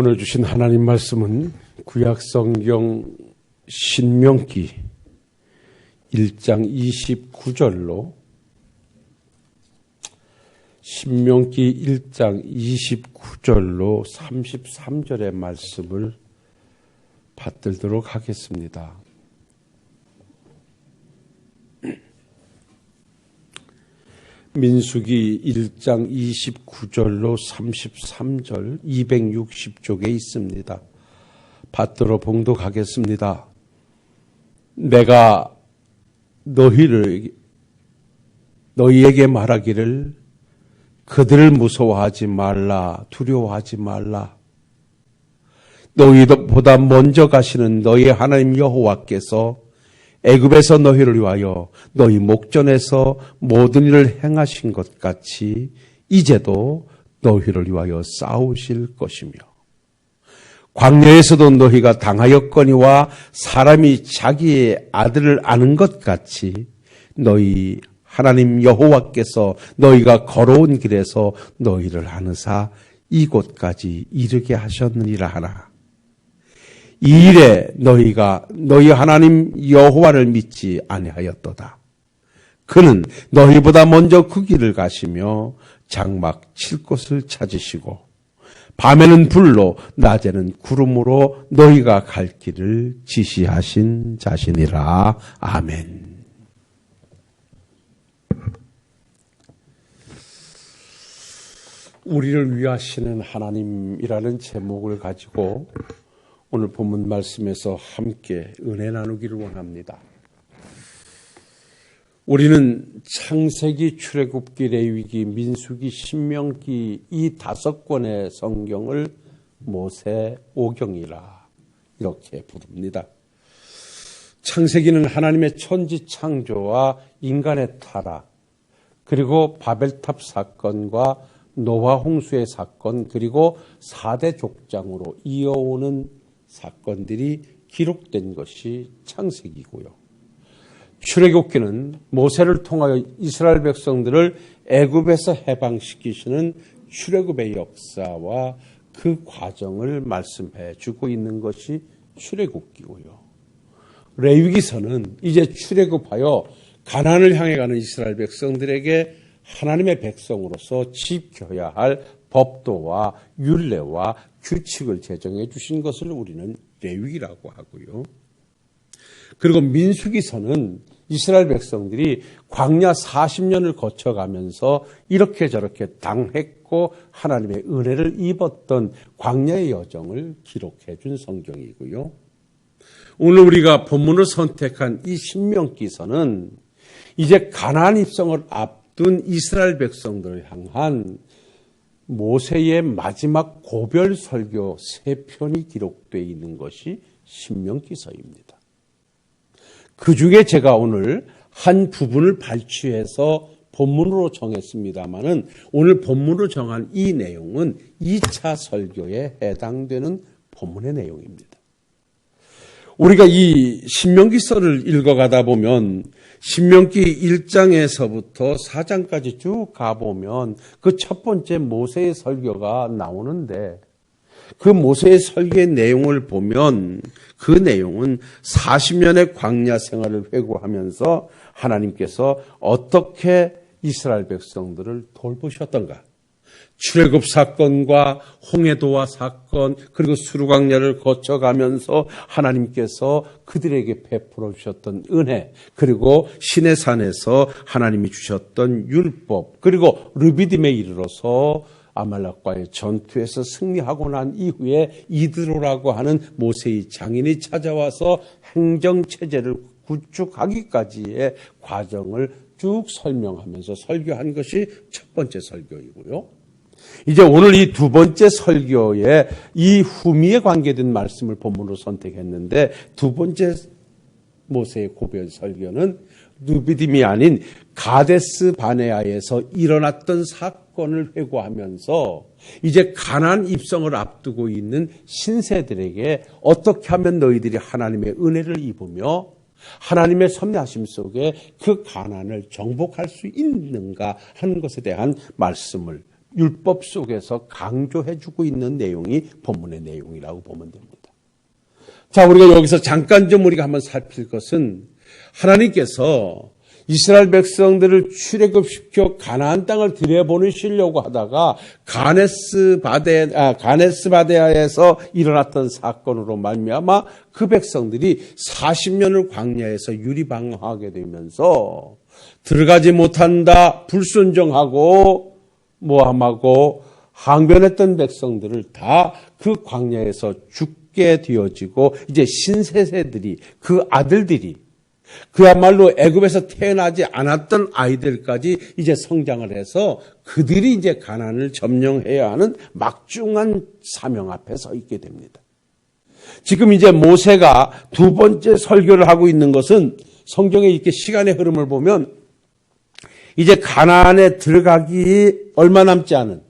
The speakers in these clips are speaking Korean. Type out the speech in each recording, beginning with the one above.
오늘 주신 하나님 말씀은 구약성경 신명기 1장 29절로 신명기 1장 29절로 33절의 말씀을 받들도록 하겠습니다. 민수기 1장 29절로 33절 260쪽에 있습니다. 받들어 봉독하겠습니다. 내가 너희에게 말하기를 그들을 무서워하지 말라, 두려워하지 말라. 너희보다 먼저 가시는 너희 하나님 여호와께서 애굽에서 너희를 위하여 너희 목전에서 모든 일을 행하신 것 같이 이제도 너희를 위하여 싸우실 것이며, 광야에서도 너희가 당하였거니와 사람이 자기의 아들을 아는 것 같이 너희 하나님 여호와께서 너희가 걸어온 길에서 너희를 아느사 이곳까지 이르게 하셨느니라 하나. 이 일에 너희가 너희 하나님 여호와를 믿지 아니하였도다. 그는 너희보다 먼저 그 길을 가시며 장막 칠 곳을 찾으시고 밤에는 불로 낮에는 구름으로 너희가 갈 길을 지시하신 자신이라. 아멘. 우리를 위하시는 하나님이라는 제목을 가지고 오늘 본문 말씀에서 함께 은혜 나누기를 원합니다. 우리는 창세기, 출애굽기, 레위기, 민수기, 신명기 이 5권의 성경을 모세 오경이라 이렇게 부릅니다. 창세기는 하나님의 천지 창조와 인간의 타락, 그리고 바벨탑 사건과 노아 홍수의 사건, 그리고 4대 족장으로 이어오는 사건들이 기록된 것이 창세기고요. 출애굽기는 모세를 통하여 이스라엘 백성들을 애굽에서 해방시키시는 출애굽의 역사와 그 과정을 말씀해 주고 있는 것이 출애굽기고요. 레위기서는 이제 출애굽하여 가나안을 향해 가는 이스라엘 백성들에게 하나님의 백성으로서 지켜야 할 법도와 율례와 규칙을 제정해 주신 것을 우리는 레위기라고 하고요. 그리고 민수기서는 이스라엘 백성들이 광야 40년을 거쳐가면서 이렇게 저렇게 당했고 하나님의 은혜를 입었던 광야의 여정을 기록해 준 성경이고요. 오늘 우리가 본문을 선택한 이 신명기서는 이제 가나안 입성을 앞둔 이스라엘 백성들을 향한 모세의 마지막 고별 설교 3편이 기록되어 있는 것이 신명기서입니다. 그 중에 제가 오늘 한 부분을 발췌해서 본문으로 정했습니다마는 오늘 본문으로 정한 이 내용은 2차 설교에 해당되는 본문의 내용입니다. 우리가 이 신명기서를 읽어가다 보면 신명기 1장에서부터 4장까지 쭉 가보면 그 첫 번째 모세의 설교가 나오는데 그 모세의 설교의 내용을 보면 그 내용은 40년의 광야 생활을 회고하면서 하나님께서 어떻게 이스라엘 백성들을 돌보셨던가, 출애굽 사건과 홍해도화 사건, 그리고 수르광야를 거쳐가면서 하나님께서 그들에게 베풀어 주셨던 은혜, 그리고 시내산에서 하나님이 주셨던 율법, 그리고 르비딤에 이르러서 아말렉과의 전투에서 승리하고 난 이후에 이드로라고 하는 모세의 장인이 찾아와서 행정체제를 구축하기까지의 과정을 쭉 설명하면서 설교한 것이 첫 번째 설교이고요. 이제 오늘 이 두 번째 설교에 이 후미에 관계된 말씀을 본문으로 선택했는데, 두 번째 모세의 고별 설교는 르비딤이 아닌 가데스 바네아에서 일어났던 사건을 회고하면서 이제 가나안 입성을 앞두고 있는 신세들에게 어떻게 하면 너희들이 하나님의 은혜를 입으며 하나님의 섭리하심 속에 그 가나안을 정복할 수 있는가 하는 것에 대한 말씀을 율법 속에서 강조해주고 있는 내용이 본문의 내용이라고 보면 됩니다. 자, 우리가 여기서 잠깐 좀 우리가 한번 살필 것은 하나님께서 이스라엘 백성들을 출애굽시켜 가나안 땅을 들여보내시려고 하다가 가네스 바데아에서 일어났던 사건으로 말미암아 그 백성들이 40년을 광야에서 유리방황하게 되면서 들어가지 못한다, 불순종하고 모함하고 항변했던 백성들을 다 그 광야에서 죽게 되어지고 이제 신세세들이 그 아들들이 그야말로 애굽에서 태어나지 않았던 아이들까지 이제 성장을 해서 그들이 이제 가나안을 점령해야 하는 막중한 사명 앞에 서 있게 됩니다. 지금 이제 모세가 두 번째 설교를 하고 있는 것은 성경의 이렇게 시간의 흐름을 보면 이제 가나안에 들어가기 얼마 남지 않은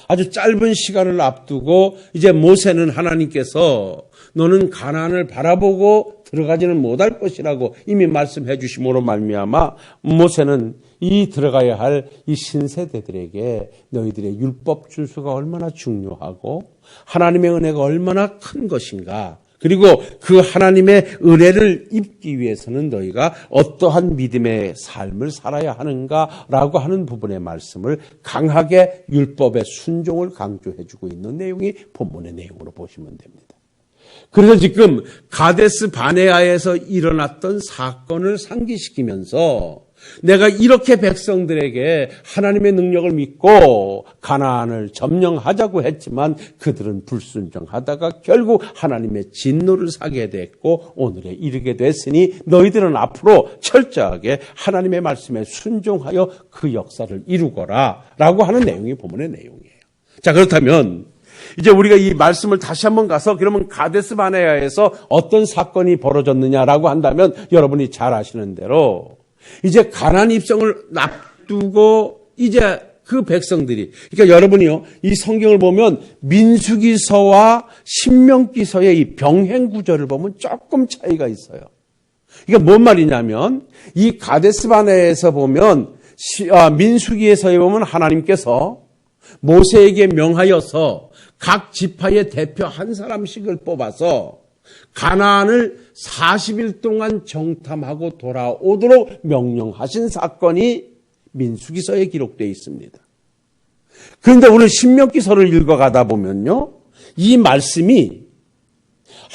아주 짧은 시간을 앞두고 이제 모세는 하나님께서 너는 가나안을 바라보고 들어가지는 못할 것이라고 이미 말씀해 주심으로 말미암아 모세는 이 들어가야 할 이 신세대들에게 너희들의 율법 준수가 얼마나 중요하고 하나님의 은혜가 얼마나 큰 것인가, 그리고 그 하나님의 은혜를 입기 위해서는 너희가 어떠한 믿음의 삶을 살아야 하는가라고 하는 부분의 말씀을 강하게 율법의 순종을 강조해 주고 있는 내용이 본문의 내용으로 보시면 됩니다. 그래서 지금 가데스 바네아에서 일어났던 사건을 상기시키면서 내가 이렇게 백성들에게 하나님의 능력을 믿고 가나안을 점령하자고 했지만 그들은 불순종하다가 결국 하나님의 진노를 사게 됐고 오늘에 이르게 됐으니 너희들은 앞으로 철저하게 하나님의 말씀에 순종하여 그 역사를 이루거라 라고 하는 내용이 본문의 내용이에요. 자, 그렇다면 이제 우리가 이 말씀을 다시 한번 가서 그러면 가데스 바네아에서 어떤 사건이 벌어졌느냐라고 한다면 여러분이 잘 아시는 대로 이제 가나안 입성을 앞두고 이제 그 백성들이, 그러니까 여러분이요, 이 성경을 보면 민수기서와 신명기서의 이 병행 구절을 보면 조금 차이가 있어요. 이게 뭔 말이냐면 이 가데스 바네아에서 보면 민수기에서 보면 하나님께서 모세에게 명하여서 각 지파의 대표 한 사람씩을 뽑아서 가나안을 40일 동안 정탐하고 돌아오도록 명령하신 사건이 민수기서에 기록되어 있습니다. 그런데 오늘 신명기서를 읽어가다 보면요, 이 말씀이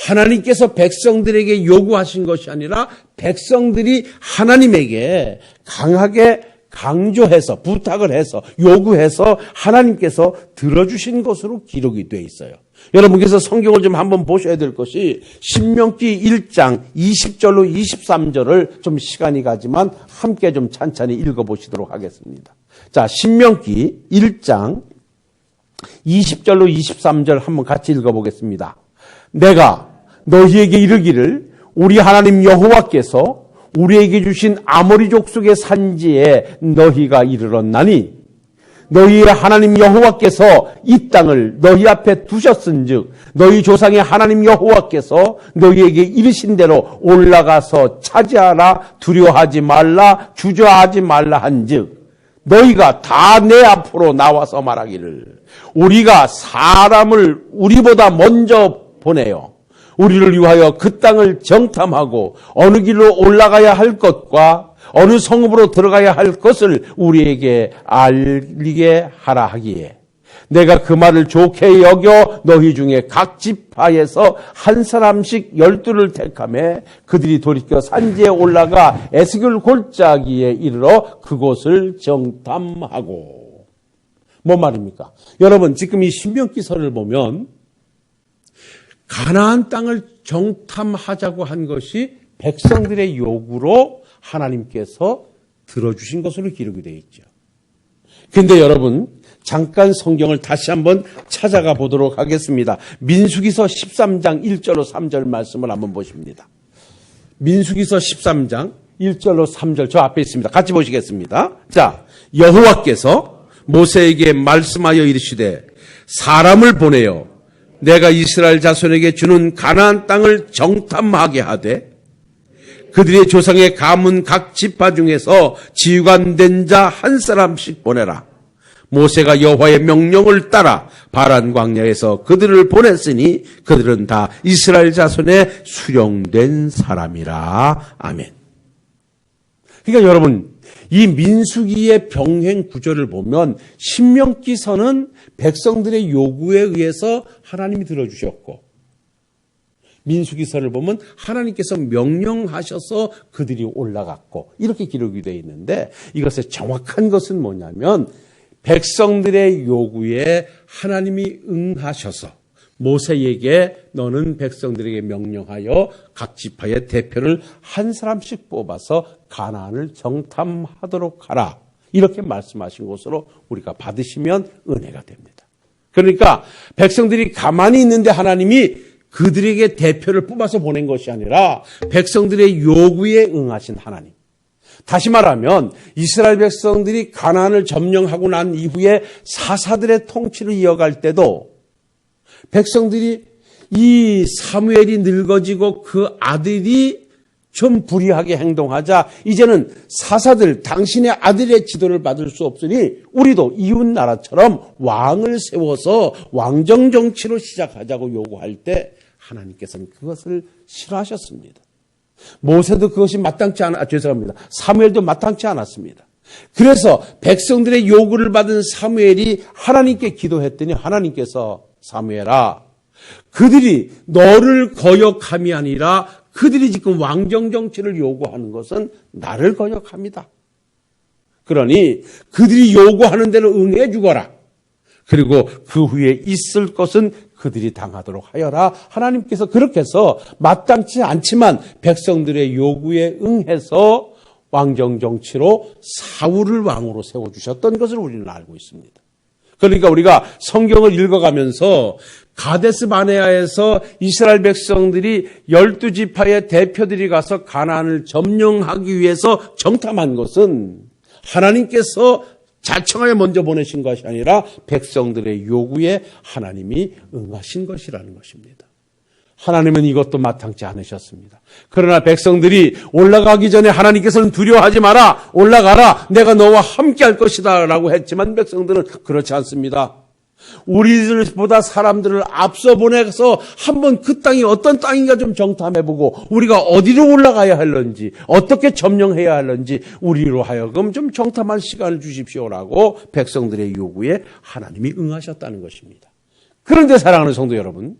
하나님께서 백성들에게 요구하신 것이 아니라 백성들이 하나님에게 강하게 강조해서 부탁을 해서 요구해서 하나님께서 들어주신 것으로 기록이 되어 있어요. 여러분께서 성경을 좀 한번 보셔야 될 것이 신명기 1장 20절로 23절을 좀 시간이 가지만 함께 좀 찬찬히 읽어보시도록 하겠습니다. 자, 신명기 1장 20절로 23절 한번 같이 읽어보겠습니다. 내가 너희에게 이르기를 우리 하나님 여호와께서 우리에게 주신 아모리 족속의 산지에 너희가 이르렀나니 너희의 하나님 여호와께서 이 땅을 너희 앞에 두셨은즉 너희 조상의 하나님 여호와께서 너희에게 이르신 대로 올라가서 차지하라, 두려워하지 말라, 주저하지 말라 한즉 너희가 다 내 앞으로 나와서 말하기를 우리가 사람을 우리보다 먼저 보내요 우리를 위하여 그 땅을 정탐하고 어느 길로 올라가야 할 것과 어느 성읍으로 들어가야 할 것을 우리에게 알리게 하라 하기에 내가 그 말을 좋게 여겨 너희 중에 각 지파에서 한 사람씩 12를 택하며 그들이 돌이켜 산지에 올라가 에스겔 골짜기에 이르러 그곳을 정탐하고. 뭔 말입니까? 여러분, 지금 이 신명기서를 보면 가나안 땅을 정탐하자고 한 것이 백성들의 요구로 하나님께서 들어주신 것으로 기록이 되어 있죠. 그런데 여러분, 잠깐 성경을 다시 한번 찾아가 보도록 하겠습니다. 민수기서 13장 1절로 3절 말씀을 한번 보십니다. 민수기서 13장 1절로 3절 저 앞에 있습니다. 같이 보시겠습니다. 자, 여호와께서 모세에게 말씀하여 이르시되 사람을 보내어 내가 이스라엘 자손에게 주는 가나안 땅을 정탐하게 하되 그들의 조상의 가문 각 지파 중에서 지휘관된 자 한 사람씩 보내라. 모세가 여호와의 명령을 따라 바란 광야에서 그들을 보냈으니 그들은 다 이스라엘 자손의 수령된 사람이라. 아멘. 그러니까 여러분, 이 민수기의 병행 구조를 보면 신명기서는 백성들의 요구에 의해서 하나님이 들어주셨고, 민수기서를 보면 하나님께서 명령하셔서 그들이 올라갔고, 이렇게 기록이 되어 있는데, 이것의 정확한 것은 뭐냐면 백성들의 요구에 하나님이 응하셔서 모세에게 너는 백성들에게 명령하여 각 지파의 대표를 한 사람씩 뽑아서 가나안을 정탐하도록 하라. 이렇게 말씀하신 것으로 우리가 받으시면 은혜가 됩니다. 그러니까 백성들이 가만히 있는데 하나님이 그들에게 대표를 뽑아서 보낸 것이 아니라 백성들의 요구에 응하신 하나님. 다시 말하면 이스라엘 백성들이 가나안을 점령하고 난 이후에 사사들의 통치를 이어갈 때도 백성들이 이 사무엘이 늙어지고 그 아들이 좀 불의하게 행동하자 이제는 사사들 당신의 아들의 지도를 받을 수 없으니 우리도 이웃 나라처럼 왕을 세워서 왕정 정치로 시작하자고 요구할 때 하나님께서는 그것을 싫어하셨습니다. 모세도 그것이 사무엘도 마땅치 않았습니다. 그래서 백성들의 요구를 받은 사무엘이 하나님께 기도했더니 하나님께서 사무엘아, 그들이 너를 거역함이 아니라 그들이 지금 왕정 정치를 요구하는 것은 나를 거역합니다. 그러니 그들이 요구하는 대로 응해 주거라. 그리고 그 후에 있을 것은 그들이 당하도록 하여라. 하나님께서 그렇게 해서 마땅치 않지만 백성들의 요구에 응해서 왕정 정치로 사울을 왕으로 세워주셨던 것을 우리는 알고 있습니다. 그러니까 우리가 성경을 읽어가면서 가데스 바네아에서 이스라엘 백성들이 12지파의 대표들이 가서 가나안을 점령하기 위해서 정탐한 것은 하나님께서 자청하여 먼저 보내신 것이 아니라 백성들의 요구에 하나님이 응하신 것이라는 것입니다. 하나님은 이것도 마땅치 않으셨습니다. 그러나 백성들이 올라가기 전에 하나님께서는 두려워하지 마라, 올라가라, 내가 너와 함께 할 것이다 라고 했지만 백성들은 그렇지 않습니다. 우리들보다 사람들을 앞서 보내서 한번 그 땅이 어떤 땅인가 좀 정탐해보고 우리가 어디로 올라가야 할런지 어떻게 점령해야 할런지 우리로 하여금 좀 정탐할 시간을 주십시오라고 백성들의 요구에 하나님이 응하셨다는 것입니다. 그런데 사랑하는 성도 여러분,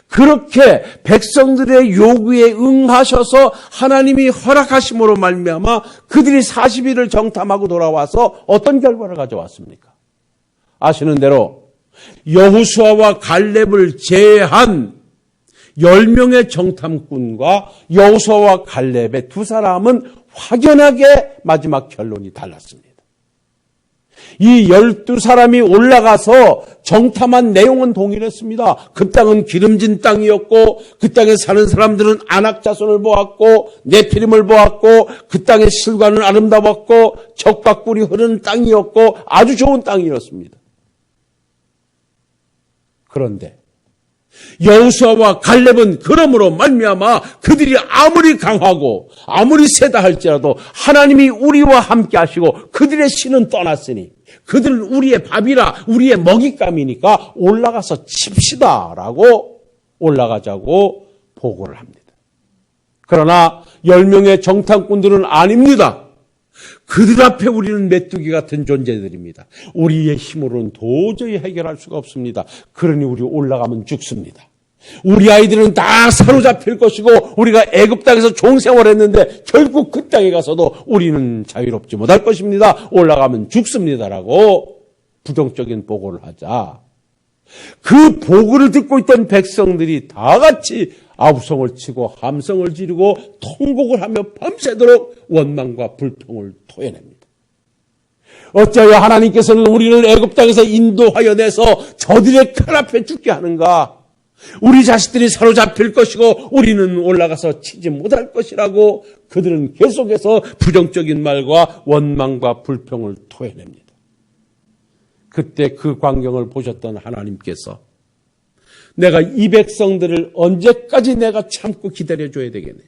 그렇게 백성들의 요구에 응하셔서 하나님이 허락하심으로 말미암아 그들이 40일을 정탐하고 돌아와서 어떤 결과를 가져왔습니까? 아시는 대로 여호수아와 갈렙을 제외한 10명의 정탐꾼과 여호수아와 갈렙의 두 사람은 확연하게 마지막 결론이 달랐습니다. 이 12사람이 올라가서 정탐한 내용은 동일했습니다. 그 땅은 기름진 땅이었고 그 땅에 사는 사람들은 아낙 자손을 보았고 네피림을 보았고 그 땅의 실과는 아름다웠고 적각꿀이 흐르는 땅이었고 아주 좋은 땅이었습니다. 그런데 여호수아와 갈렙은 그러므로 말미암아 그들이 아무리 강하고 아무리 세다 할지라도 하나님이 우리와 함께 하시고 그들의 신은 떠났으니 그들은 우리의 밥이라 우리의 먹잇감이니까 올라가서 칩시다라고 올라가자고 보고를 합니다. 그러나 10명의 정탐꾼들은 아닙니다. 그들 앞에 우리는 메뚜기 같은 존재들입니다. 우리의 힘으로는 도저히 해결할 수가 없습니다. 그러니 우리 올라가면 죽습니다. 우리 아이들은 다 사로잡힐 것이고 우리가 애굽 땅에서 종생활했는데 결국 그 땅에 가서도 우리는 자유롭지 못할 것입니다. 올라가면 죽습니다라고 부정적인 보고를 하자 그 보고를 듣고 있던 백성들이 다 같이 아우성을 치고 함성을 지르고 통곡을 하며 밤새도록 원망과 불평을 토해냅니다. 어찌하여 하나님께서는 우리를 애굽 땅에서 인도하여 내서 저들의 칼 앞에 죽게 하는가? 우리 자식들이 사로잡힐 것이고 우리는 올라가서 치지 못할 것이라고 그들은 계속해서 부정적인 말과 원망과 불평을 토해냅니다. 그때 그 광경을 보셨던 하나님께서 내가 이 백성들을 언제까지 내가 참고 기다려줘야 되겠네.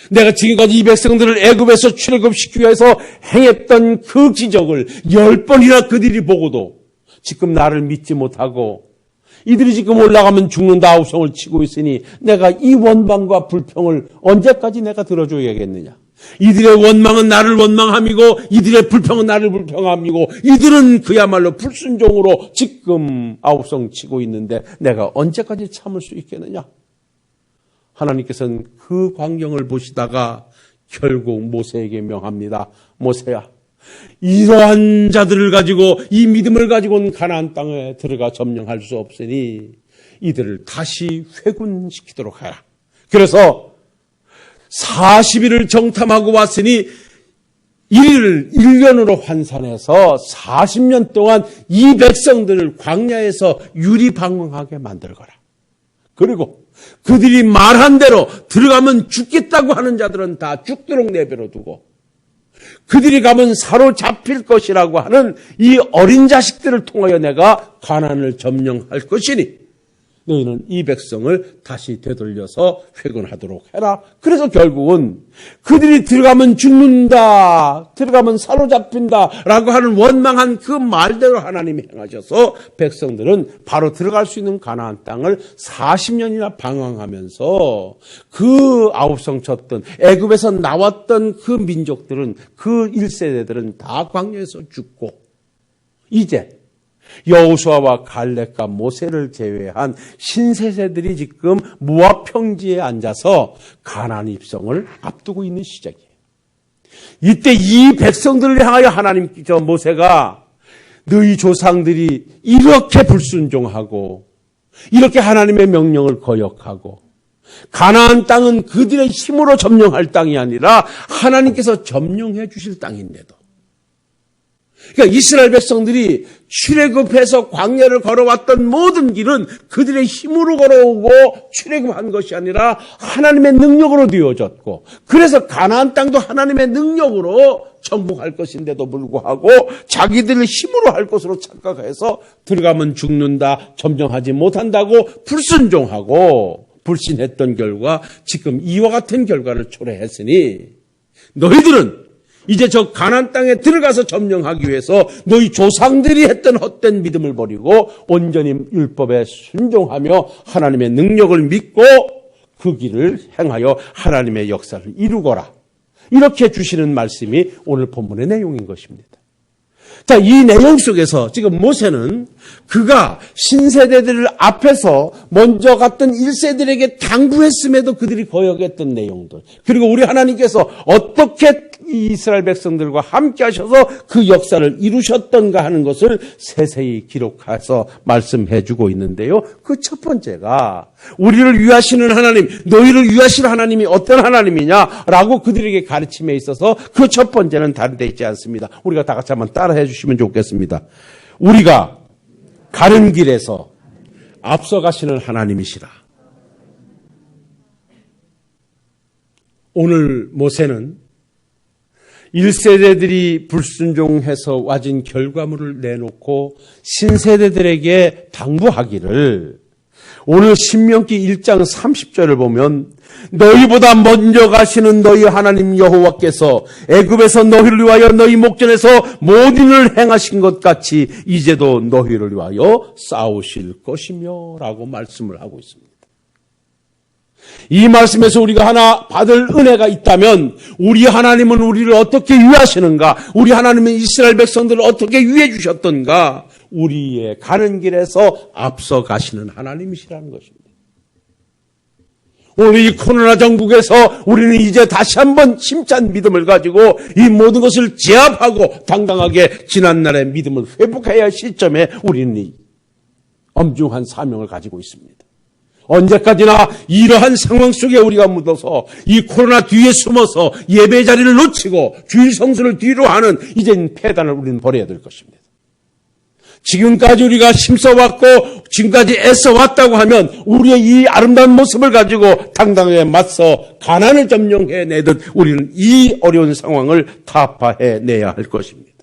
내가 지금까지 이 백성들을 애굽에서 출애굽시키기 위해서 행했던 그 기적을 10번이나 그들이 보고도 지금 나를 믿지 못하고 이들이 지금 올라가면 죽는다 아우성을 치고 있으니 내가 이 원망과 불평을 언제까지 내가 들어줘야겠느냐. 이들의 원망은 나를 원망함이고 이들의 불평은 나를 불평함이고 이들은 그야말로 불순종으로 지금 아우성 치고 있는데 내가 언제까지 참을 수 있겠느냐. 하나님께서는 그 광경을 보시다가 결국 모세에게 명합니다. 모세야, 이러한 자들을 가지고 이 믿음을 가지고는 가나안 땅에 들어가 점령할 수 없으니 이들을 다시 회군시키도록 하라. 그래서 40일을 정탐하고 왔으니 이를 1년으로 환산해서 40년 동안 이 백성들을 광야에서 유리방황하게 만들거라. 그리고 그들이 말한 대로 들어가면 죽겠다고 하는 자들은 다 죽도록 내버려 두고 그들이 가면 사로잡힐 것이라고 하는 이 어린 자식들을 통하여 내가 가나안을 점령할 것이니 너희는 이 백성을 다시 되돌려서 회군하도록 해라. 그래서 결국은 그들이 들어가면 죽는다, 들어가면 사로잡힌다 라고 하는 원망한 그 말대로 하나님이 행하셔서 백성들은 바로 들어갈 수 있는 가나안 땅을 40년이나 방황하면서 그 아홉성 쳤던 애굽에서 나왔던 그 민족들은 그 1세대들은 다 광야에서 죽고 이제 여호수아와 갈렙과 모세를 제외한 신세대들이 지금 모압 평지에 앉아서 가나안 입성을 앞두고 있는 시작이에요. 이때 이 백성들을 향하여 하나님께서 모세가 너희 조상들이 이렇게 불순종하고 이렇게 하나님의 명령을 거역하고 가나안 땅은 그들의 힘으로 점령할 땅이 아니라 하나님께서 점령해 주실 땅인데도 그러니까 이스라엘 백성들이 출애굽해서 광야를 걸어왔던 모든 길은 그들의 힘으로 걸어오고 출애굽한 것이 아니라 하나님의 능력으로 되어졌고 그래서 가나안 땅도 하나님의 능력으로 정복할 것인데도 불구하고 자기들의 힘으로 할 것으로 착각해서 들어가면 죽는다, 점령하지 못한다고 불순종하고 불신했던 결과 지금 이와 같은 결과를 초래했으니 너희들은 이제 저 가나안 땅에 들어가서 점령하기 위해서 너희 조상들이 했던 헛된 믿음을 버리고 온전히 율법에 순종하며 하나님의 능력을 믿고 그 길을 행하여 하나님의 역사를 이루거라. 이렇게 주시는 말씀이 오늘 본문의 내용인 것입니다. 자, 이 내용 속에서 지금 모세는 그가 신세대들을 앞에서 먼저 갔던 1세들에게 당부했음에도 그들이 거역했던 내용들, 그리고 우리 하나님께서 어떻게 이 이스라엘 백성들과 함께 하셔서 그 역사를 이루셨던가 하는 것을 세세히 기록해서 말씀해 주고 있는데요. 그 첫 번째가 우리를 위하시는 하나님, 너희를 위하시는 하나님이 어떤 하나님이냐라고 그들에게 가르침에 있어서 그 첫 번째는 다른 데 있지 않습니다. 우리가 다 같이 한번 따라해 주시면 좋겠습니다. 우리가 가는 길에서 앞서가시는 하나님이시라. 오늘 모세는 1세대들이 불순종해서 와진 결과물을 내놓고 신세대들에게 당부하기를 오늘 신명기 1장 30절을 보면 너희보다 먼저 가시는 너희 하나님 여호와께서 애굽에서 너희를 위하여 너희 목전에서 모든 일을 행하신 것 같이 이제도 너희를 위하여 싸우실 것이며 라고 말씀을 하고 있습니다. 이 말씀에서 우리가 하나 받을 은혜가 있다면 우리 하나님은 우리를 어떻게 위하시는가, 우리 하나님은 이스라엘 백성들을 어떻게 위해 주셨던가, 우리의 가는 길에서 앞서 가시는 하나님이시라는 것입니다. 오늘 이 코로나 정국에서 우리는 이제 다시 한번 힘찬 믿음을 가지고 이 모든 것을 제압하고 당당하게 지난날의 믿음을 회복해야 할 시점에 우리는 이 엄중한 사명을 가지고 있습니다. 언제까지나 이러한 상황 속에 우리가 묻어서 이 코로나 뒤에 숨어서 예배 자리를 놓치고 주일 성수를 뒤로 하는 이젠 패단을 우리는 버려야 될 것입니다. 지금까지 우리가 힘써왔고 지금까지 애써왔다고 하면 우리의 이 아름다운 모습을 가지고 당당하게 맞서 가난을 점령해내듯 우리는 이 어려운 상황을 타파해내야 할 것입니다.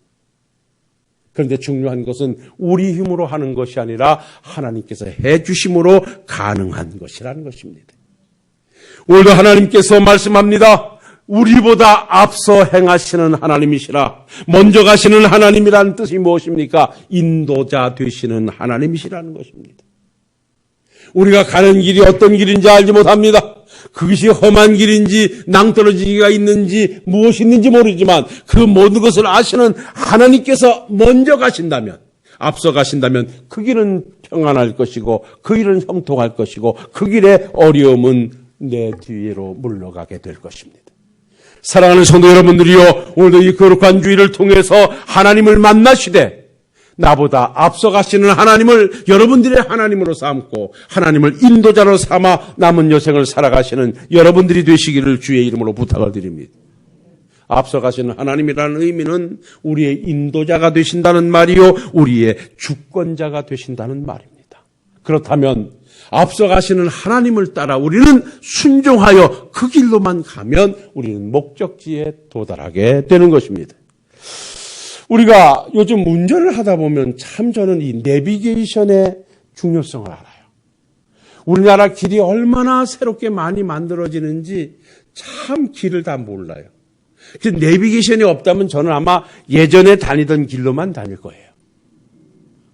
그런데 중요한 것은 우리 힘으로 하는 것이 아니라 하나님께서 해주심으로 가능한 것이라는 것입니다. 오늘도 하나님께서 말씀합니다. 우리보다 앞서 행하시는 하나님이시라. 먼저 가시는 하나님이라는 뜻이 무엇입니까? 인도자 되시는 하나님이시라는 것입니다. 우리가 가는 길이 어떤 길인지 알지 못합니다. 그것이 험한 길인지 낭떠러지기가 있는지 무엇이 있는지 모르지만 그 모든 것을 아시는 하나님께서 먼저 가신다면, 앞서 가신다면 그 길은 평안할 것이고 그 길은 형통할 것이고 그 길의 어려움은 내 뒤로 물러가게 될 것입니다. 사랑하는 성도 여러분들이요, 오늘도 이 거룩한 주일을 통해서 하나님을 만나시되 나보다 앞서 가시는 하나님을 여러분들의 하나님으로 삼고 하나님을 인도자로 삼아 남은 여생을 살아가시는 여러분들이 되시기를 주의 이름으로 부탁을 드립니다. 앞서 가시는 하나님이라는 의미는 우리의 인도자가 되신다는 말이요, 우리의 주권자가 되신다는 말입니다. 그렇다면 앞서 가시는 하나님을 따라 우리는 순종하여 그 길로만 가면 우리는 목적지에 도달하게 되는 것입니다. 우리가 요즘 운전을 하다 보면 참 저는 이 내비게이션의 중요성을 알아요. 우리나라 길이 얼마나 새롭게 많이 만들어지는지 참 길을 다 몰라요. 그래서 내비게이션이 없다면 저는 아마 예전에 다니던 길로만 다닐 거예요.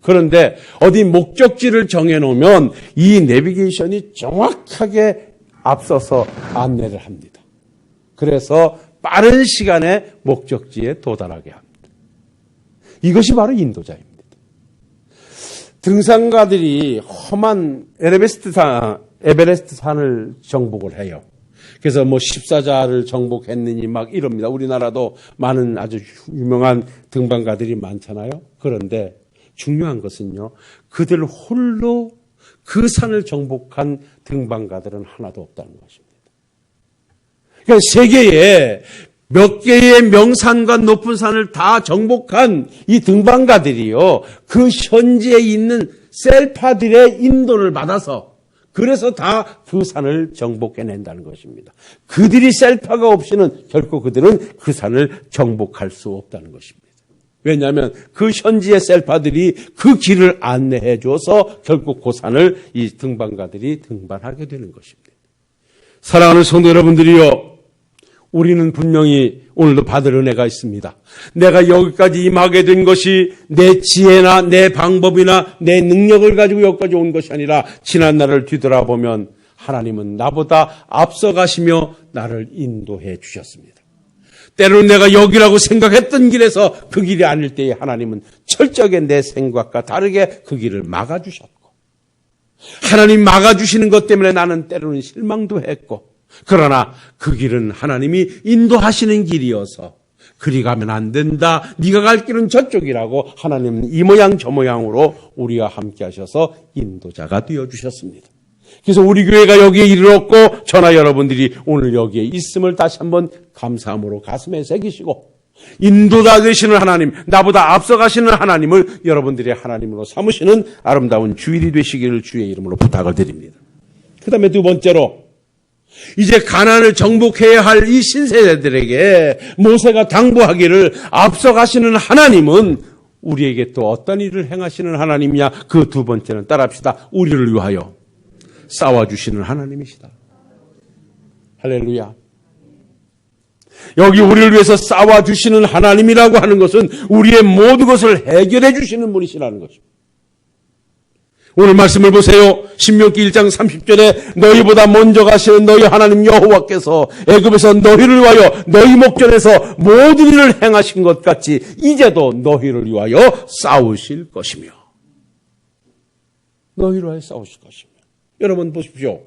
그런데 어디 목적지를 정해놓으면 이 내비게이션이 정확하게 앞서서 안내를 합니다. 그래서 빠른 시간에 목적지에 도달하게 합니다. 이것이 바로 인도자입니다. 등산가들이 험한 에베레스트 산을 정복을 해요. 그래서 14자를 정복했느니 막 이럽니다. 우리나라도 많은 아주 유명한 등반가들이 많잖아요. 그런데 중요한 것은요, 그들 홀로 그 산을 정복한 등반가들은 하나도 없다는 것입니다. 그러니까 세계에 몇 개의 명산과 높은 산을 다 정복한 이 등반가들이요, 그 현지에 있는 셀파들의 인도를 받아서 그래서 다 그 산을 정복해낸다는 것입니다. 그들이 셀파가 없이는 결코 그들은 그 산을 정복할 수 없다는 것입니다. 왜냐하면 그 현지의 셀파들이 그 길을 안내해 줘서 결국 그 산을 이 등반가들이 등반하게 되는 것입니다. 사랑하는 성도 여러분들이요, 우리는 분명히 오늘도 받을 은혜가 있습니다. 내가 여기까지 임하게 된 것이 내 지혜나 내 방법이나 내 능력을 가지고 여기까지 온 것이 아니라 지난 날을 뒤돌아보면 하나님은 나보다 앞서 가시며 나를 인도해 주셨습니다. 때로는 내가 여기라고 생각했던 길에서 그 길이 아닐 때에 하나님은 철저하게 내 생각과 다르게 그 길을 막아주셨고, 하나님 막아주시는 것 때문에 나는 때로는 실망도 했고, 그러나 그 길은 하나님이 인도하시는 길이어서 그리 가면 안 된다, 네가 갈 길은 저쪽이라고 하나님은 이 모양 저 모양으로 우리와 함께 하셔서 인도자가 되어주셨습니다. 그래서 우리 교회가 여기에 이르렀고 저나 여러분들이 오늘 여기에 있음을 다시 한번 감사함으로 가슴에 새기시고, 인도자 되시는 하나님, 나보다 앞서가시는 하나님을 여러분들의 하나님으로 삼으시는 아름다운 주일이 되시기를 주의 이름으로 부탁을 드립니다. 그 다음에 두 번째로, 이제 가나안을 정복해야 할 이 신세대들에게 모세가 당부하기를 앞서가시는 하나님은 우리에게 또 어떤 일을 행하시는 하나님이냐, 그 두 번째는 따라합시다. 우리를 위하여 싸워주시는 하나님이시다. 할렐루야. 여기 우리를 위해서 싸워주시는 하나님이라고 하는 것은 우리의 모든 것을 해결해 주시는 분이시라는 것입니다. 오늘 말씀을 보세요. 신명기 1장 30절에 너희보다 먼저 가시는 너희 하나님 여호와께서 애굽에서 너희를 위하여 너희 목전에서 모든 일을 행하신 것 같이 이제도 너희를 위하여 싸우실 것이며, 너희를 위하여 싸우실 것이며. 여러분 보십시오.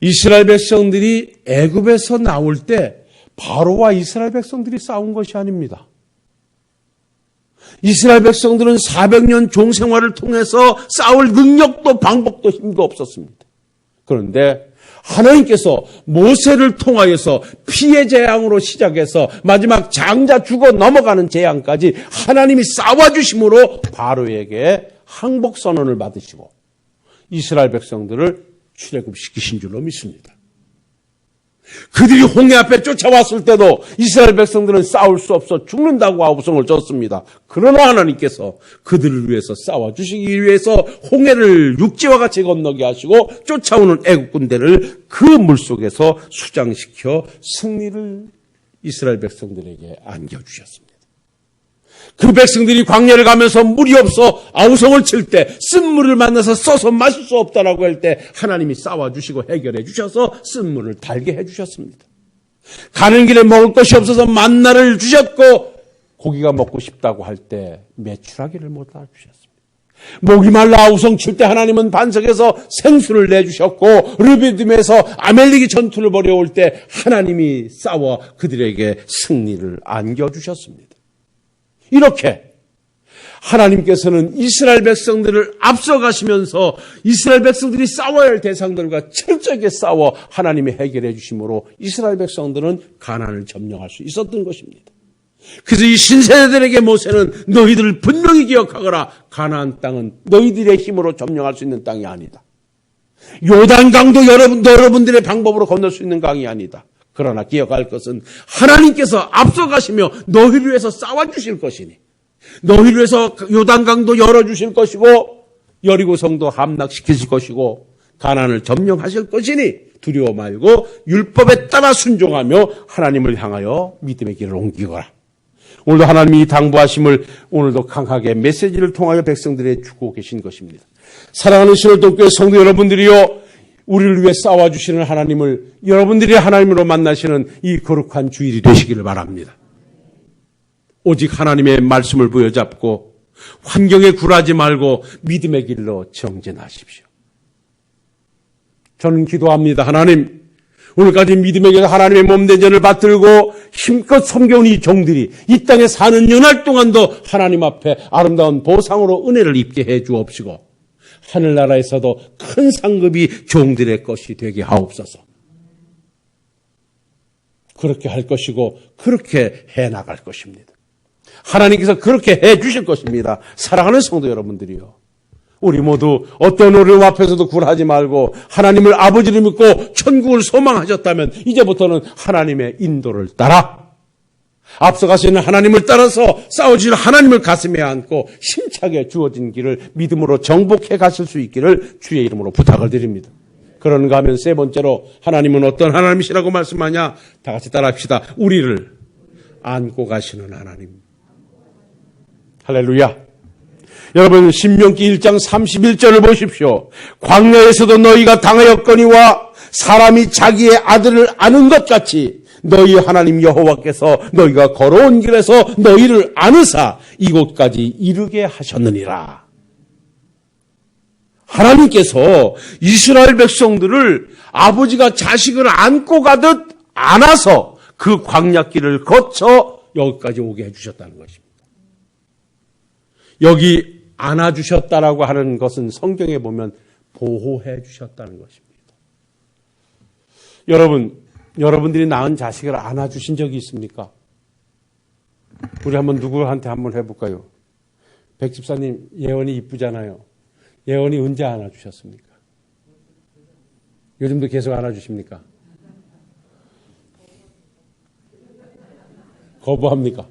이스라엘 백성들이 애굽에서 나올 때 바로와 이스라엘 백성들이 싸운 것이 아닙니다. 이스라엘 백성들은 400년 종생활을 통해서 싸울 능력도 방법도 힘도 없었습니다. 그런데 하나님께서 모세를 통하여서 피해 재앙으로 시작해서 마지막 장자 죽어 넘어가는 재앙까지 하나님이 싸워주심으로 바로에게 항복 선언을 받으시고 이스라엘 백성들을 출애굽시키신 줄로 믿습니다. 그들이 홍해 앞에 쫓아왔을 때도 이스라엘 백성들은 싸울 수 없어 죽는다고 아우성을 쳤습니다. 그러나 하나님께서 그들을 위해서 싸워주시기 위해서 홍해를 육지와 같이 건너게 하시고 쫓아오는 애국 군대를 그 물속에서 수장시켜 승리를 이스라엘 백성들에게 안겨주셨습니다. 그 백성들이 광야를 가면서 물이 없어 아우성을 칠 때 쓴물을 만나서 써서 마실 수 없다라고 할 때 하나님이 싸워주시고 해결해 주셔서 쓴물을 달게 해주셨습니다. 가는 길에 먹을 것이 없어서 만나를 주셨고 고기가 먹고 싶다고 할 때 메추라기를 못다 주셨습니다. 목이 말라 아우성 칠 때 하나님은 반석에서 생수를 내주셨고 르비딤에서 아멜릭이 전투를 벌여올 때 하나님이 싸워 그들에게 승리를 안겨주셨습니다. 이렇게 하나님께서는 이스라엘 백성들을 앞서가시면서 이스라엘 백성들이 싸워야 할 대상들과 철저하게 싸워 하나님이 해결해 주심으로 이스라엘 백성들은 가나안을 점령할 수 있었던 것입니다. 그래서 이 신세대들에게 모세는 너희들 분명히 기억하거라. 가나안 땅은 너희들의 힘으로 점령할 수 있는 땅이 아니다. 요단강도 여러분들의 방법으로 건널 수 있는 강이 아니다. 그러나 기억할 것은 하나님께서 앞서가시며 너희를 위해서 싸워주실 것이니 너희를 위해서 요단강도 열어주실 것이고 여리고성도 함락시키실 것이고 가나안을 점령하실 것이니 두려워 말고 율법에 따라 순종하며 하나님을 향하여 믿음의 길을 옮기거라. 오늘도 하나님이 이 당부하심을 오늘도 강하게 메시지를 통하여 백성들에게 주고 계신 것입니다. 사랑하는 신월동교회 성도 여러분들이요, 우리를 위해 싸워주시는 하나님을 여러분들이 하나님으로 만나시는 이 거룩한 주일이 되시기를 바랍니다. 오직 하나님의 말씀을 부여잡고 환경에 굴하지 말고 믿음의 길로 정진하십시오. 저는 기도합니다. 하나님, 오늘까지 믿음의 길로 하나님의 몸대전을 받들고 힘껏 섬겨온 이 종들이 이 땅에 사는 연할 동안도 하나님 앞에 아름다운 보상으로 은혜를 입게 해 주옵시고 하늘나라에서도 큰 상급이 종들의 것이 되게 하옵소서. 그렇게 할 것이고 그렇게 해나갈 것입니다. 하나님께서 그렇게 해 주실 것입니다. 사랑하는 성도 여러분들이요, 우리 모두 어떤 어려움 앞에서도 굴하지 말고 하나님을 아버지를 믿고 천국을 소망하셨다면 이제부터는 하나님의 인도를 따라 앞서가시는 하나님을 따라서 싸워주실 하나님을 가슴에 안고 힘차게 주어진 길을 믿음으로 정복해 가실 수 있기를 주의 이름으로 부탁을 드립니다. 그런가 하면 세 번째로 하나님은 어떤 하나님이시라고 말씀하냐? 다 같이 따라합시다. 우리를 안고 가시는 하나님. 할렐루야. 여러분, 신명기 1장 31절을 보십시오. 광야에서도 너희가 당하였거니와 사람이 자기의 아들을 아는 것 같이 너희 하나님 여호와께서 너희가 걸어온 길에서 너희를 안으사 이곳까지 이르게 하셨느니라. 하나님께서 이스라엘 백성들을 아버지가 자식을 안고 가듯 안아서 그 광야길을 거쳐 여기까지 오게 해주셨다는 것입니다. 여기 안아주셨다라고 하는 것은 성경에 보면 보호해 주셨다는 것입니다. 여러분들이 낳은 자식을 안아주신 적이 있습니까? 우리 한번 누구한테 한번 해볼까요? 백 집사님, 예원이 이쁘잖아요. 예원이 언제 안아주셨습니까? 요즘도 계속 안아주십니까? 거부합니까?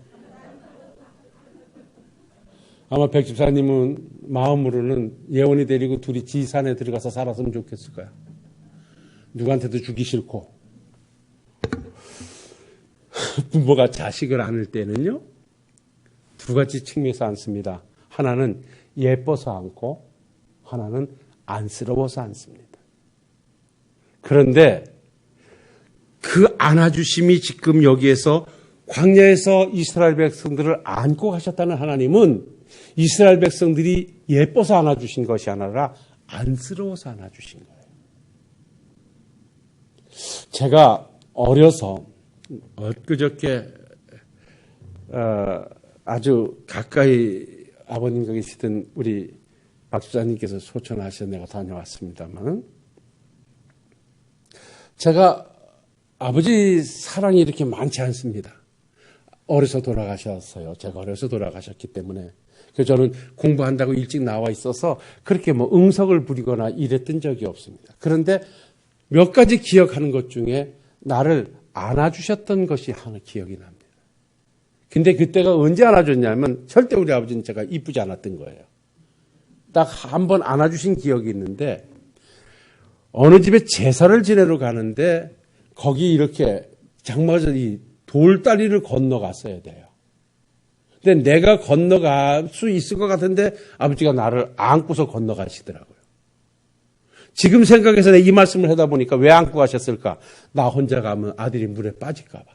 아마 백 집사님은 마음으로는 예원이 데리고 둘이 지산에 들어가서 살았으면 좋겠을 거야. 누구한테도 주기 싫고. 부모가 자식을 안을 때는요, 두 가지 측면에서 안습니다. 하나는 예뻐서 안고, 하나는 안쓰러워서 안습니다. 그런데 그 안아주심이 지금 여기에서 광야에서 이스라엘 백성들을 안고 가셨다는 하나님은 이스라엘 백성들이 예뻐서 안아주신 것이 아니라 안쓰러워서 안아주신 거예요. 제가 어려서 엊그저께 아주 가까이 아버님과 계시던 우리 박 집사님께서 소천하셔서 내가 다녀왔습니다만, 제가 아버지 사랑이 이렇게 많지 않습니다. 어려서 돌아가셨어요. 제가 어려서 돌아가셨기 때문에. 그래서 저는 공부한다고 일찍 나와 있어서 그렇게 응석을 부리거나 이랬던 적이 없습니다. 그런데 몇 가지 기억하는 것 중에 나를 안아주셨던 것이 하나 기억이 납니다. 근데 그때가 언제 안아줬냐면 절대 우리 아버지는 제가 이쁘지 않았던 거예요. 딱 한 번 안아주신 기억이 있는데 어느 집에 제사를 지내러 가는데 거기 이렇게 장마에서 이 돌다리를 건너갔어야 돼요. 근데 내가 건너갈 수 있을 것 같은데 아버지가 나를 안고서 건너가시더라고요. 지금 생각해서 이 말씀을 하다 보니까 왜 안고 가셨을까? 나 혼자 가면 아들이 물에 빠질까 봐.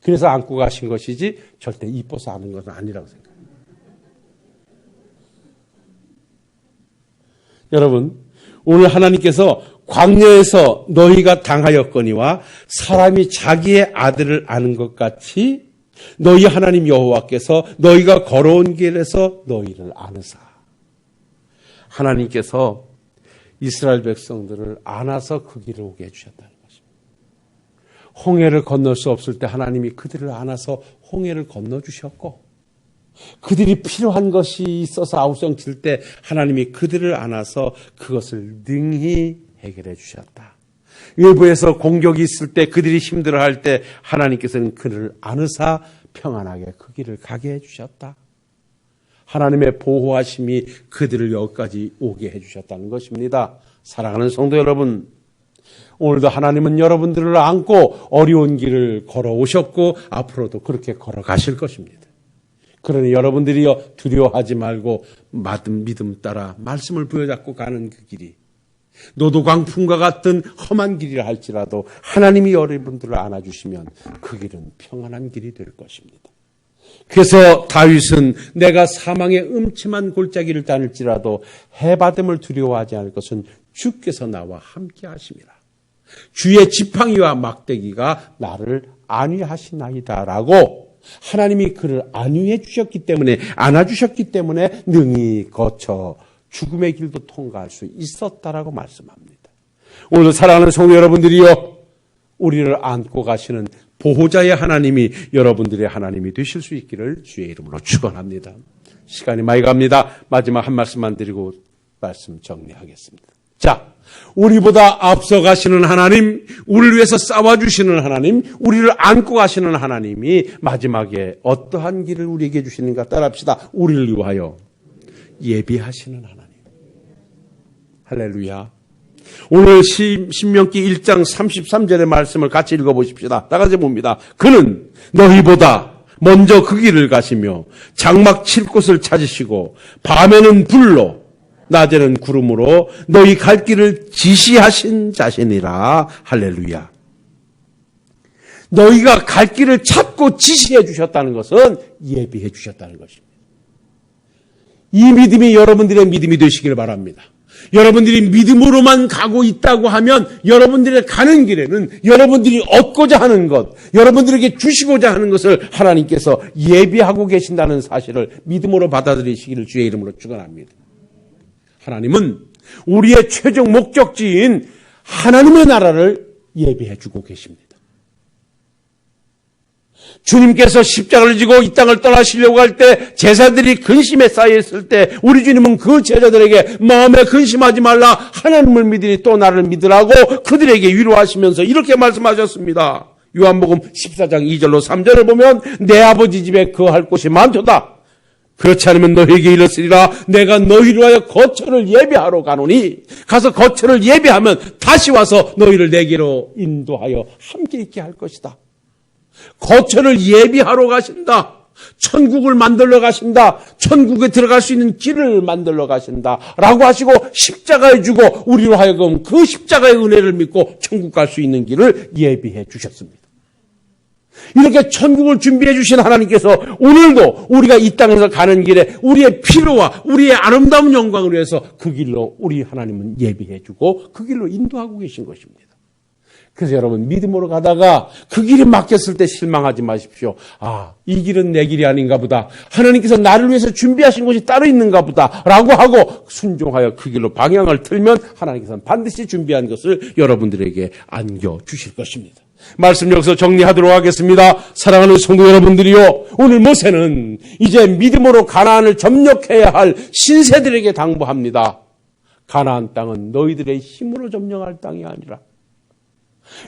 그래서 안고 가신 것이지 절대 이뻐서 하는 것은 아니라고 생각합니다. 여러분, 오늘 하나님께서 광야에서 너희가 당하였거니와 사람이 자기의 아들을 아는 것 같이 너희 하나님 여호와께서 너희가 걸어온 길에서 너희를 아느사. 하나님께서 이스라엘 백성들을 안아서 그 길을 오게 해주셨다는 것입니다. 홍해를 건널 수 없을 때 하나님이 그들을 안아서 홍해를 건너주셨고, 그들이 필요한 것이 있어서 아우성칠 때 하나님이 그들을 안아서 그것을 능히 해결해 주셨다. 외부에서 공격이 있을 때 그들이 힘들어할 때 하나님께서는 그들을 안으사 평안하게 그 길을 가게 해주셨다. 하나님의 보호하심이 그들을 여기까지 오게 해주셨다는 것입니다. 사랑하는 성도 여러분, 오늘도 하나님은 여러분들을 안고 어려운 길을 걸어오셨고 앞으로도 그렇게 걸어가실 것입니다. 그러니 여러분들이요, 두려워하지 말고 믿음 따라 말씀을 부여잡고 가는 그 길이 노도광풍과 같은 험한 길이라 할지라도 하나님이 여러분들을 안아주시면 그 길은 평안한 길이 될 것입니다. 그래서 다윗은 내가 사망의 음침한 골짜기를 다닐지라도 해받음을 두려워하지 않을 것은 주께서 나와 함께 하심이라. 주의 지팡이와 막대기가 나를 안위하시나이다 라고 하나님이 그를 안위해 주셨기 때문에, 안아주셨기 때문에 능히 거쳐 죽음의 길도 통과할 수 있었다라고 말씀합니다. 오늘도 사랑하는 성도 여러분들이요, 우리를 안고 가시는 보호자의 하나님이 여러분들의 하나님이 되실 수 있기를 주의 이름으로 축원합니다. 시간이 많이 갑니다. 마지막 한 말씀만 드리고 말씀 정리하겠습니다. 자, 우리보다 앞서 가시는 하나님, 우리를 위해서 싸워주시는 하나님, 우리를 안고 가시는 하나님이 마지막에 어떠한 길을 우리에게 주시는가 따라합시다. 우리를 위하여 예비하시는 하나님. 할렐루야. 오늘 신명기 1장 33절의 말씀을 같이 읽어보십시다. 다 같이 봅니다. 그는 너희보다 먼저 그 길을 가시며 장막 칠 곳을 찾으시고 밤에는 불로 낮에는 구름으로 너희 갈 길을 지시하신 자신이라. 할렐루야. 너희가 갈 길을 찾고 지시해 주셨다는 것은 예비해 주셨다는 것입니다. 이 믿음이 여러분들의 믿음이 되시길 바랍니다. 여러분들이 믿음으로만 가고 있다고 하면 여러분들의 가는 길에는 여러분들이 얻고자 하는 것, 여러분들에게 주시고자 하는 것을 하나님께서 예비하고 계신다는 사실을 믿음으로 받아들이시기를 주의 이름으로 축원합니다. 하나님은 우리의 최종 목적지인 하나님의 나라를 예비해 주고 계십니다. 주님께서 십자가를 지고 이 땅을 떠나시려고 할 때 제사들이 근심에 쌓여 있을 때 우리 주님은 그 제자들에게 마음에 근심하지 말라, 하나님을 믿으니 또 나를 믿으라고 그들에게 위로하시면서 이렇게 말씀하셨습니다. 요한복음 14장 2절로 3절을 보면 내 아버지 집에 거할 곳이 많도다. 그렇지 않으면 너희에게 이르시리라. 내가 너희를 위하여 거처를 예비하러 가노니 가서 거처를 예비하면 다시 와서 너희를 내게로 인도하여 함께 있게 할 것이다. 거처를 예비하러 가신다. 천국을 만들러 가신다. 천국에 들어갈 수 있는 길을 만들러 가신다 라고 하시고 십자가에 주고 우리로 하여금 그 십자가의 은혜를 믿고 천국 갈 수 있는 길을 예비해 주셨습니다. 이렇게 천국을 준비해 주신 하나님께서 오늘도 우리가 이 땅에서 가는 길에 우리의 필요와 우리의 아름다운 영광을 위해서 그 길로 우리 하나님은 예비해 주고 그 길로 인도하고 계신 것입니다. 그래서 여러분, 믿음으로 가다가 그 길이 막혔을 때 실망하지 마십시오. 아, 이 길은 내 길이 아닌가 보다. 하나님께서 나를 위해서 준비하신 곳이 따로 있는가 보다 라고 하고 순종하여 그 길로 방향을 틀면 하나님께서는 반드시 준비한 것을 여러분들에게 안겨주실 것입니다. 말씀 여기서 정리하도록 하겠습니다. 사랑하는 성도 여러분들이요, 오늘 모세는 이제 믿음으로 가나안을 점령해야 할 신세들에게 당부합니다. 가나안 땅은 너희들의 힘으로 점령할 땅이 아니라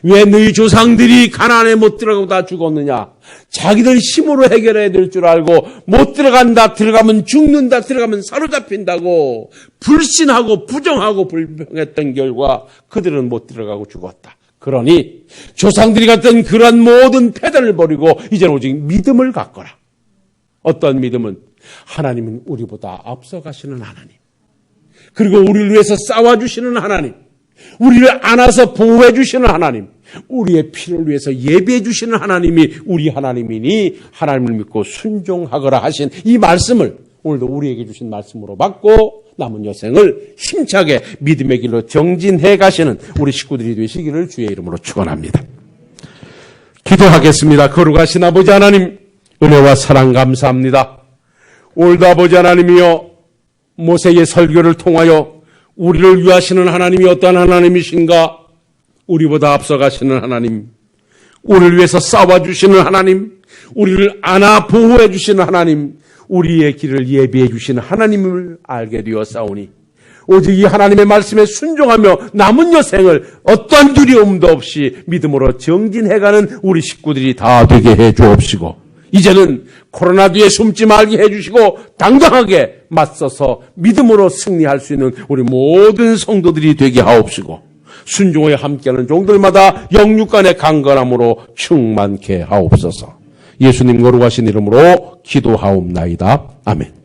왜 너희 조상들이 가나안에 못 들어가고 다 죽었느냐? 자기들 힘으로 해결해야 될 줄 알고 못 들어간다, 들어가면 죽는다, 들어가면 사로잡힌다고 불신하고 부정하고 불평했던 결과 그들은 못 들어가고 죽었다. 그러니 조상들이 갔던 그런 모든 패단을 버리고 이제 오직 믿음을 갖거라. 어떤 믿음은 하나님은 우리보다 앞서가시는 하나님, 그리고 우리를 위해서 싸워주시는 하나님, 우리를 안아서 보호해 주시는 하나님, 우리의 피를 위해서 예비해 주시는 하나님이 우리 하나님이니 하나님을 믿고 순종하거라 하신 이 말씀을 오늘도 우리에게 주신 말씀으로 받고 남은 여생을 힘차게 믿음의 길로 정진해 가시는 우리 식구들이 되시기를 주의 이름으로 축원합니다. 기도하겠습니다. 거룩하신 아버지 하나님, 은혜와 사랑 감사합니다. 오늘도 아버지 하나님이여, 모세의 설교를 통하여 우리를 위하시는 하나님이 어떠한 하나님이신가? 우리보다 앞서가시는 하나님, 우리를 위해서 싸워주시는 하나님, 우리를 안아 보호해 주시는 하나님, 우리의 길을 예비해 주시는 하나님을 알게 되었사오니 오직 이 하나님의 말씀에 순종하며 남은 여생을 어떠한 두려움도 없이 믿음으로 정진해가는 우리 식구들이 다 되게 해 주옵시고, 이제는 코로나 뒤에 숨지 말게 해주시고 당당하게 맞서서 믿음으로 승리할 수 있는 우리 모든 성도들이 되게 하옵시고, 순종에 함께하는 종들마다 영육간의 강건함으로 충만케 하옵소서. 예수님 거룩하신 이름으로 기도하옵나이다. 아멘.